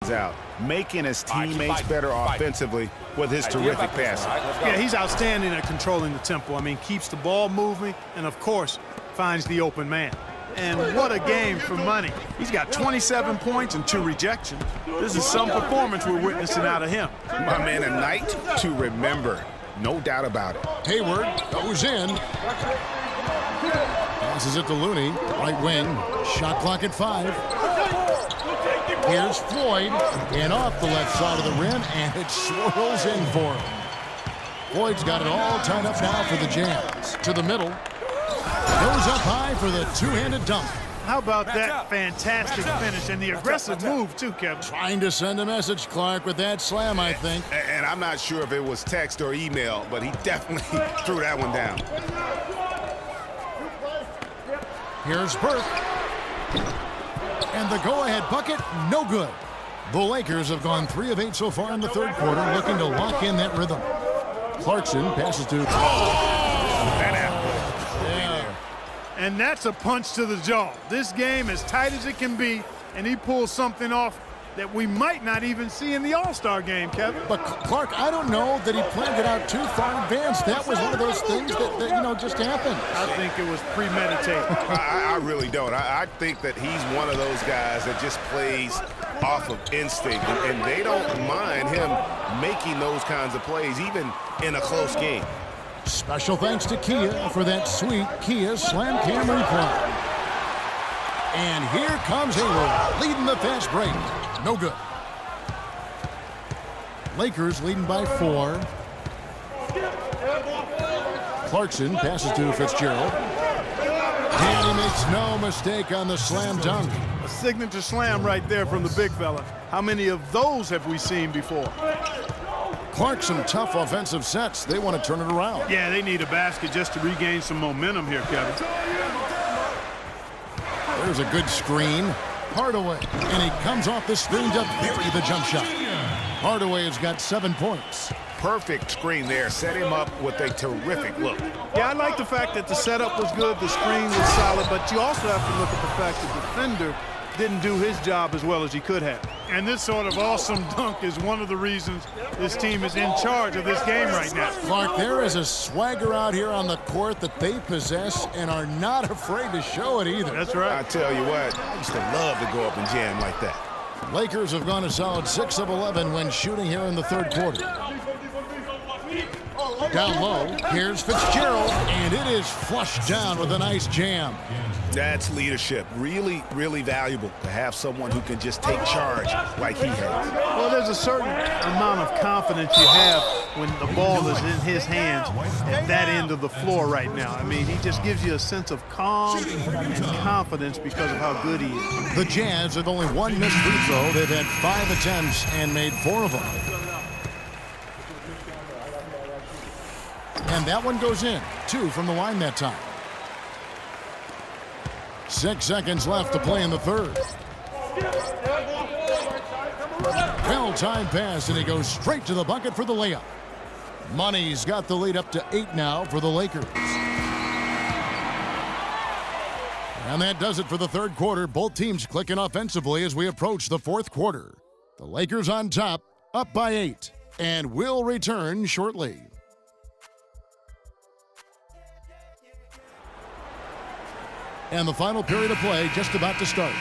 out, making his teammates better offensively with his terrific passing. Yeah, he's outstanding at controlling the tempo. I mean, keeps the ball moving and, of course, finds the open man. And what a game for money. He's got 27 points and 2 rejections. This is some performance we're witnessing out of him. My man, a night to remember. No doubt about it. Hayward goes in. Passes it to Looney. Right wing. Shot clock at 5. Here's Floyd. And off the left side of the rim. And it swirls in for him. Floyd's got it all tied up now for the Jazz. To the middle. Goes up high for the two-handed dunk. How about that fantastic finish and the aggressive move, too, Kevin? Trying to send a message, Clark, with that slam, I think. And I'm not sure if it was text or email, but he definitely threw that one down. Here's Burke. And the go-ahead bucket, no good. The Lakers have gone 3 of 8 so far in the third quarter, looking to lock in that rhythm. Clarkson passes to... And that's a punch to the jaw. This game as tight as it can be, and he pulls something off that we might not even see in the All-Star game, Kevin. But, Clark, I don't know that he planned it out too far advanced. That was one of those things that just happened. I think it was premeditated. I really don't. I think that he's one of those guys that just plays off of instinct, and they don't mind him making those kinds of plays, even in a close game. Special thanks to Kia for that sweet Kia Slam Cam replay. And here comes Hayward, leading the fast break. No good. Lakers leading by 4. Clarkson passes to Fitzgerald. And he makes no mistake on the slam dunk. A signature slam right there from the big fella. How many of those have we seen before? Clark, some tough offensive sets. They want to turn it around. Yeah, they need a basket just to regain some momentum here, Kevin. There's a good screen. Hardaway. And he comes off the screen to bury the jump shot. Hardaway has got 7 points. Perfect screen there. Set him up with a terrific look. Yeah, I like the fact that the setup was good, the screen was solid, but you also have to look at the fact that the defender didn't do his job as well as he could have. And this sort of awesome dunk is one of the reasons this team is in charge of this game right now. Clark, there is a swagger out here on the court that they possess and are not afraid to show it either. That's right. I tell you what, I used to love to go up and jam like that. Lakers have gone a solid 6 of 11 when shooting here in the third quarter. Down low, here's Fitzgerald, and it is flushed down with a nice jam. That's leadership. Really, really valuable to have someone who can just take charge like he has. Well, there's a certain amount of confidence you have when the ball is in his hands at that end of the floor right now. I mean, he just gives you a sense of calm and confidence because of how good he is. The Jazz have only 1 missed free throw. They've had 5 attempts and made 4 of them. And that one goes in. 2 from the line that time. 6 seconds left to play in the third. Well-timed pass, and he goes straight to the bucket for the layup. Money's got the lead up to 8 now for the Lakers. And that does it for the third quarter. Both teams clicking offensively as we approach the fourth quarter. The Lakers on top, up by 8, and will return shortly. And the final period of play just about to start.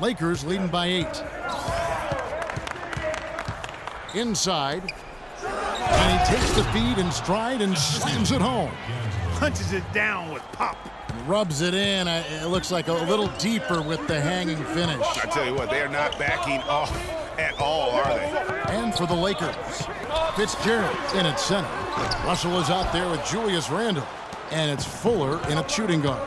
Lakers leading by 8. Inside. And he takes the feed in stride and slams it home. Punches it down with pop. Rubs it in. It looks like a little deeper with the hanging finish. I tell you what, they are not backing off at all, are they? And for the Lakers, Fitzgerald in at center. Russell is out there with Julius Randle. And it's Fuller in a shooting guard.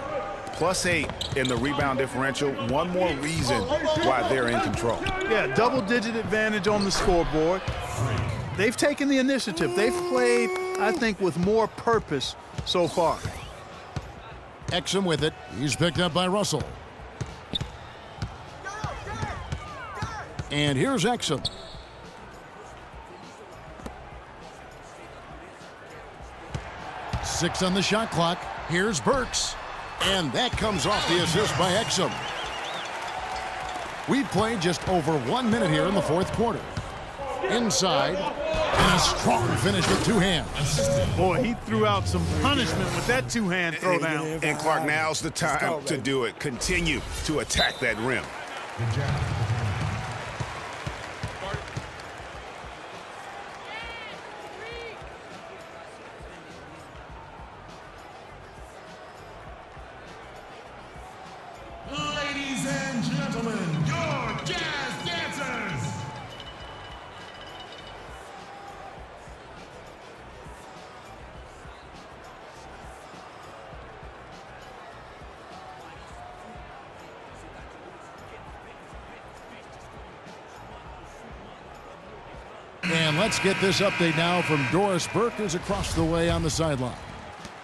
+8 in the rebound differential. One more reason why they're in control. Yeah, double-digit advantage on the scoreboard. They've taken the initiative. They've played, I think, with more purpose so far. Exum with it. He's picked up by Russell. And here's Exum. Six on the shot clock. Here's Burks. And that comes off the assist by Exum. We've played just over 1 minute here in the fourth quarter. Inside, and a strong finish with two hands. Boy, he threw out some punishment with that two-hand throwdown. And Clark, now's the time to do it. Continue to attack that rim. Ladies and gentlemen, your Jazz Dancers. And let's get this update now from Doris Burke, who's across the way on the sideline.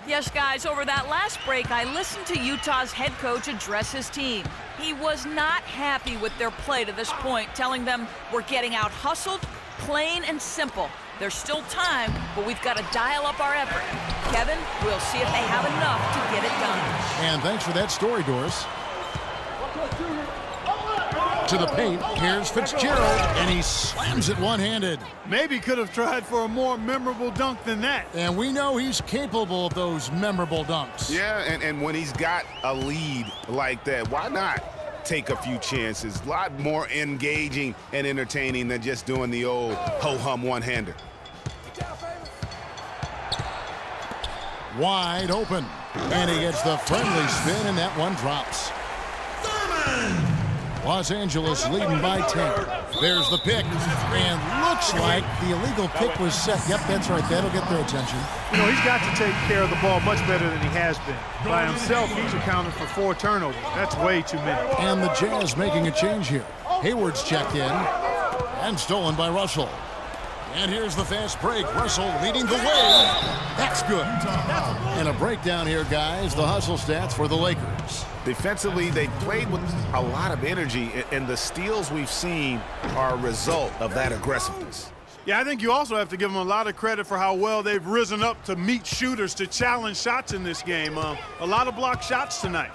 Yes, guys, over that last break, I listened to Utah's head coach address his team. He was not happy with their play to this point, telling them we're getting out hustled, plain and simple. There's still time, but we've got to dial up our effort. Kevin, we'll see if they have enough to get it done. And thanks for that story, Doris. To the paint, here's Fitzgerald, and he slams it one-handed. Maybe could have tried for a more memorable dunk than that. And we know he's capable of those memorable dunks. Yeah, and when he's got a lead like that, why not take a few chances? A lot more engaging and entertaining than just doing the old ho-hum one-hander. Wide open. And he gets the friendly spin, and that one drops. Thurman. Los Angeles leading by 10. There's the pick. And looks like the illegal pick was set. Yep, that's right. That'll get their attention. You know, he's got to take care of the ball much better than he has been. By himself, he's accounted for 4 turnovers. That's way too many. And the Jazz making a change here. Hayward's checked in. And stolen by Russell. And here's the fast break. Russell leading the way. That's good. And a breakdown here, guys. The hustle stats for the Lakers. Defensively, they played with a lot of energy, and the steals we've seen are a result of that aggressiveness. Yeah, I think you also have to give them a lot of credit for how well they've risen up to meet shooters, to challenge shots in this game. A lot of blocked shots tonight.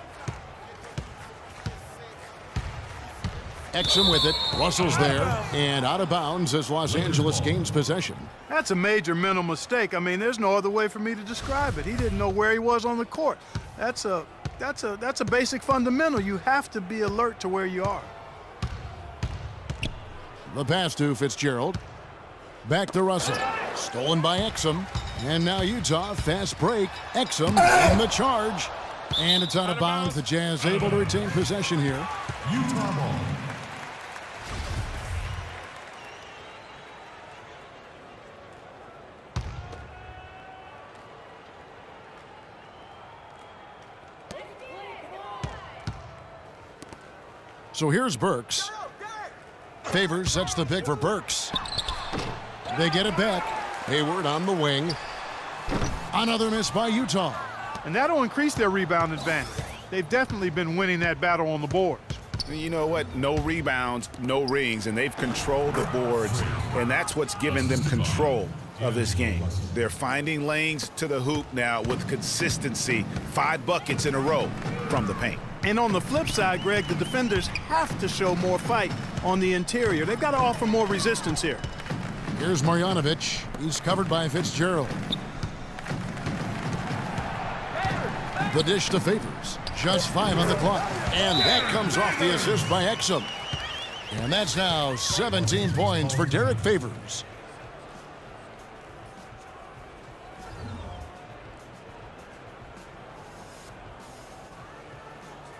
Exum with it. Russell's there. And out of bounds as Los Angeles gains possession. That's a major mental mistake. I mean, there's no other way for me to describe it. He didn't know where he was on the court. That's a basic fundamental. You have to be alert to where you are. The pass to Fitzgerald. Back to Russell. Stolen by Exum. And now Utah, fast break. Exum in the charge. And it's out of bounds. The Jazz able to retain possession here. Utah ball. So here's Burks. Favors sets the pick for Burks. They get it back. Hayward on the wing. Another miss by Utah. And that'll increase their rebound advantage. They've definitely been winning that battle on the boards. You know what? No rebounds, no rings, and they've controlled the boards, and that's what's given them control of this game. They're finding lanes to the hoop now with consistency. 5 buckets in a row from the paint. And on the flip side, Greg, the defenders have to show more fight on the interior. They've got to offer more resistance here. Here's Marjanovic. He's covered by Fitzgerald. The dish to Favors. Just 5 on the clock. And that comes off the assist by Exum. And that's now 17 points for Derek Favors.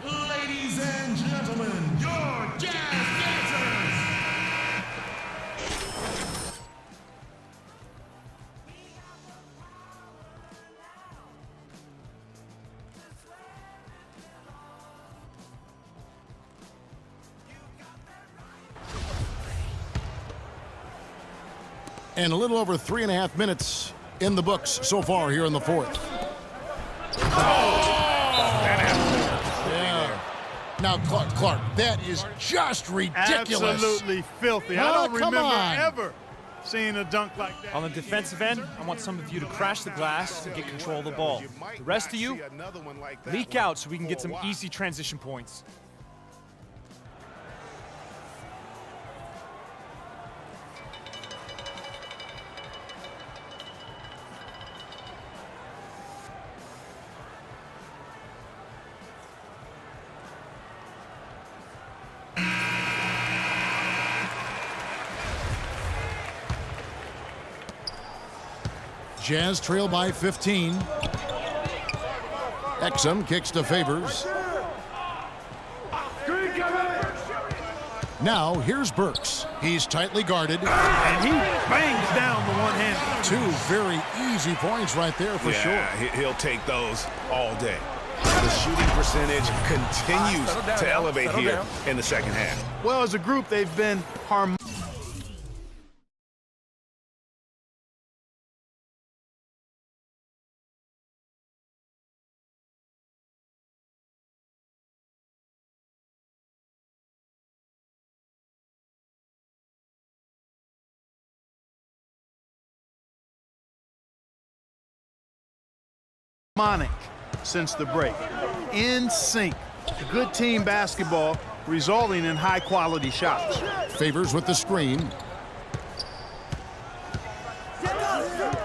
Ladies and gentlemen, your Jazz Dancers. And a little over 3.5 minutes in the books so far here in the fourth. Yeah. Now, Clark, that is just ridiculous. Absolutely filthy. I Oh, don't come remember on. ever seeing a dunk like that. On the defensive end, I want some of you to crash the glass and get control of the ball. The rest of you, leak out so we can get some easy transition points. Jazz trail by 15. Exum kicks to Favors. Now here's Burks. He's tightly guarded. And he bangs down the one-hander. Two very easy points right there for sure. He'll take those all day. The shooting percentage continues to elevate here in the second half. Well, as a group, they've been harmonious. Since the break. In sync. Good team basketball resulting in high-quality shots. Favors with the screen.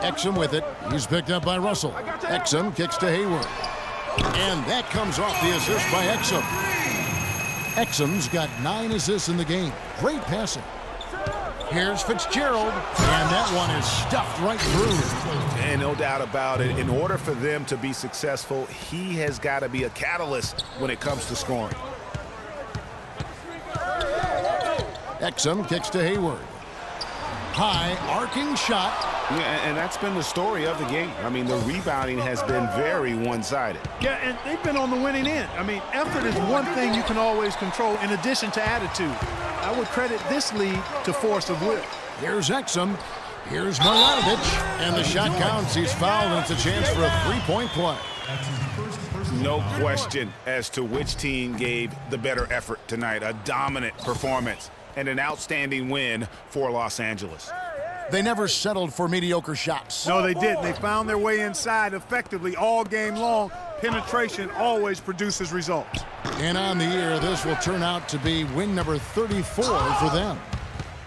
Exum with it. He's picked up by Russell. Exum kicks to Hayward. And that comes off the assist by Exum. Exum's got 9 assists in the game. Great passing. Here's Fitzgerald, and that one is stuffed right through. And no doubt about it, in order for them to be successful, he has got to be a catalyst when it comes to scoring. Exum kicks to Hayward. High arcing shot. Yeah, and that's been the story of the game. I mean, the rebounding has been very one-sided. Yeah, and they've been on the winning end. I mean, effort is one thing you can always control in addition to attitude. I would credit this lead to force of will. Here's Exum. Here's Marjanovic. And the shot counts. He's fouled, and it's a chance for a three-point play. No question as to which team gave the better effort tonight. A dominant performance and an outstanding win for Los Angeles. They never settled for mediocre shots. No, they didn't. They found their way inside effectively all game long. Penetration always produces results. And on the year, this will turn out to be win number 34 for them.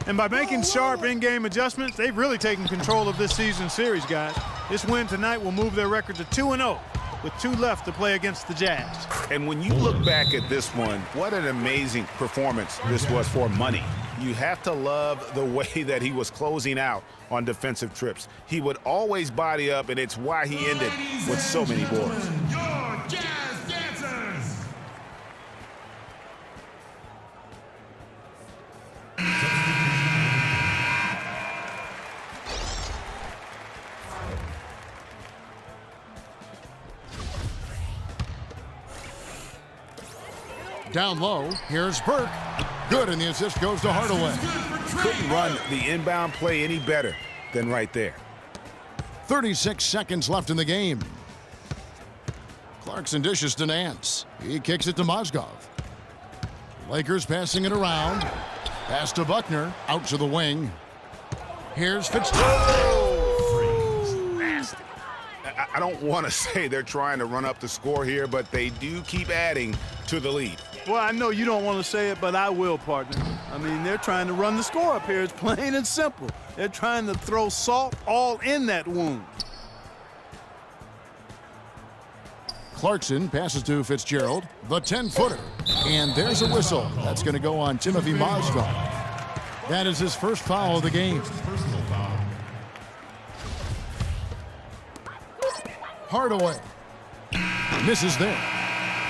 And by making sharp in-game adjustments, they've really taken control of this season series, guys. This win tonight will move their record to 2-0 with 2 left to play against the Jazz. And when you look back at this one, what an amazing performance this was for Money. You have to love the way that he was closing out on defensive trips. He would always body up, and it's why he ended with so many boards. Your Jazz Dancers. Down low, here's Burke. Good, and the assist goes to Hardaway. Couldn't run the inbound play any better than right there. 36 seconds left in the game. Clarkson dishes to Nance. He kicks it to Mozgov. Lakers passing it around. Pass to Buckner. Out to the wing. Here's Fitzgerald. Nasty. I don't want to say they're trying to run up the score here, but they do keep adding to the lead. Well, I know you don't want to say it, but I will, partner. I mean, they're trying to run the score up here. It's plain and simple. They're trying to throw salt all in that wound. Clarkson passes to Fitzgerald. The 10-footer. And there's a whistle. That's going to go on Timothy Mozgov. That is his first foul of the game. Hardaway. Misses there.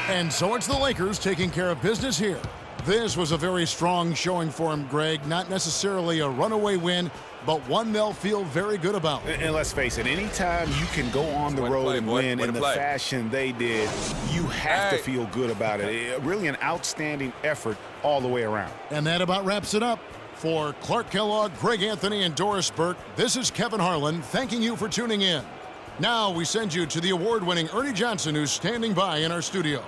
And so it's the Lakers taking care of business here. This was a very strong showing for him, Greg. Not necessarily a runaway win, but one they'll feel very good about. And let's face it, anytime you can go on the road and win in the fashion they did, you have to feel good about it. Really an outstanding effort all the way around. And that about wraps it up. For Clark Kellogg, Greg Anthony, and Doris Burke, this is Kevin Harlan thanking you for tuning in. Now we send you to the award-winning Ernie Johnson, who's standing by in our studio.